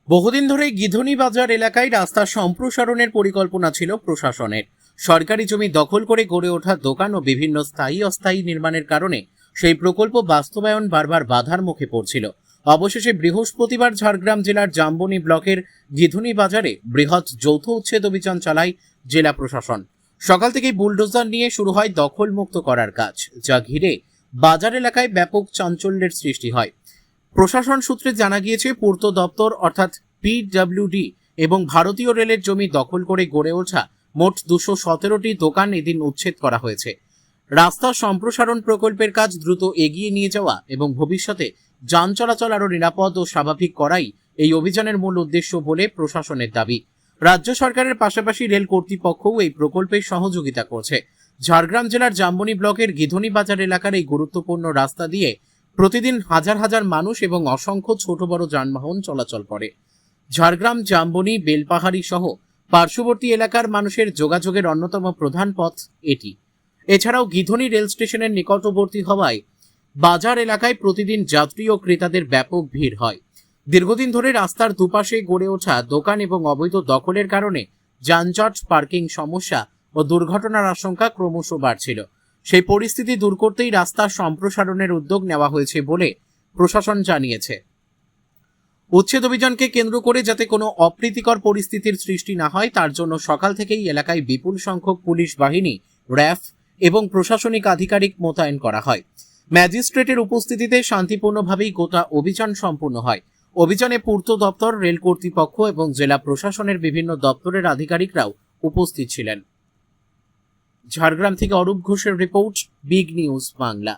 বহুদিন ধরে গিধনি বাজার এলাকায় রাস্তা সম্প্রসারণের পরিকল্পনা ছিল প্রশাসনের। সরকারি জমি দখল করে গড়ে ওঠা দোকান ও বিভিন্ন স্থায়ী অস্থায়ী নির্মাণের কারণে সেই প্রকল্প বাস্তবায়ন বারবার বাধার মুখে পড়ছিল। অবশেষে বৃহস্পতিবার ঝাড়গ্রাম জেলার জাম্বনি ব্লকের গিধনি বাজারে বৃহৎ যৌথ উচ্ছেদ অভিযান চালায় জেলা প্রশাসন। সকাল থেকেই বুলডোজার নিয়ে শুরু হয় দখলমুক্ত করার কাজ, যা ঘিরে বাজার এলাকায় ব্যাপক চাঞ্চল্যের সৃষ্টি হয়। প্রশাসন সূত্রে জানা গিয়েছে, পূর্ত দপ্তর অর্থাৎ পিডব্লিউডি এবং ভারতীয় রেলের জমি দখল করে গড়ে ওঠা মোট 217টি দোকান এদিন উচ্ছেদ করা হয়েছে। রাস্তা সম্প্রসারণ প্রকল্পের কাজ দ্রুত এগিয়ে নিয়ে যাওয়া এবং ভবিষ্যতে যান চলাচল আরও নিরাপদ ও স্বাভাবিক করাই এই অভিযানের মূল উদ্দেশ্য বলে প্রশাসনের দাবি। রাজ্য সরকারের পাশাপাশি রেল কর্তৃপক্ষও এই প্রকল্পে সহযোগিতা করছে। ঝাড়গ্রাম জেলার জাম্বনি ব্লকের গিধনি বাজার এলাকার এই গুরুত্বপূর্ণ রাস্তা দিয়ে প্রতিদিন হাজার হাজার মানুষ এবং অসংখ্য ছোট বড় যানবাহন চলাচল করে। ঝাড়গ্রাম, জাম্বনি, বেলপাহাড়ি সহ পার্শ্ববর্তী এলাকার মানুষের যোগাযোগের অন্যতম প্রধান পথ এটি। এছাড়াও গিধনি রেল স্টেশনের নিকটবর্তী হওয়ায় বাজার এলাকায় প্রতিদিন যাত্রী ও ক্রেতাদের ব্যাপক ভিড় হয়। দীর্ঘদিন ধরে রাস্তার দুপাশে গড়ে ওঠা দোকান এবং অবৈধ দখলের কারণে যানজট, পার্কিং সমস্যা ও দুর্ঘটনার আশঙ্কা ক্রমশ বাড়ছিল। সেই পরিস্থিতি দূর করতেই রাস্তা সম্প্রসারণের উদ্যোগ নেওয়া হয়েছে বলে প্রশাসন জানিয়েছে। উচ্ছেদ অভিযানকে কেন্দ্র করে যাতে কোনো অপ্রীতিকর পরিস্থিতির সৃষ্টি না হয়, তার জন্য সকাল থেকেই এলাকায় বিপুল সংখ্যক পুলিশ বাহিনী, র্যাফ এবং প্রশাসনিক আধিকারিক মোতায়েন করা হয়। ম্যাজিস্ট্রেটের উপস্থিতিতে শান্তিপূর্ণভাবেই গোটা অভিযান সম্পূর্ণ হয়। অভিযানে পূর্ত দপ্তর, রেল কর্তৃপক্ষ এবং জেলা প্রশাসনের বিভিন্ন দপ্তরের আধিকারিকরাও উপস্থিত ছিলেন। ঝাড়গ্রাম থেকে অরূপ ঘোষের রিপোর্ট, বিগ নিউজ বাংলা।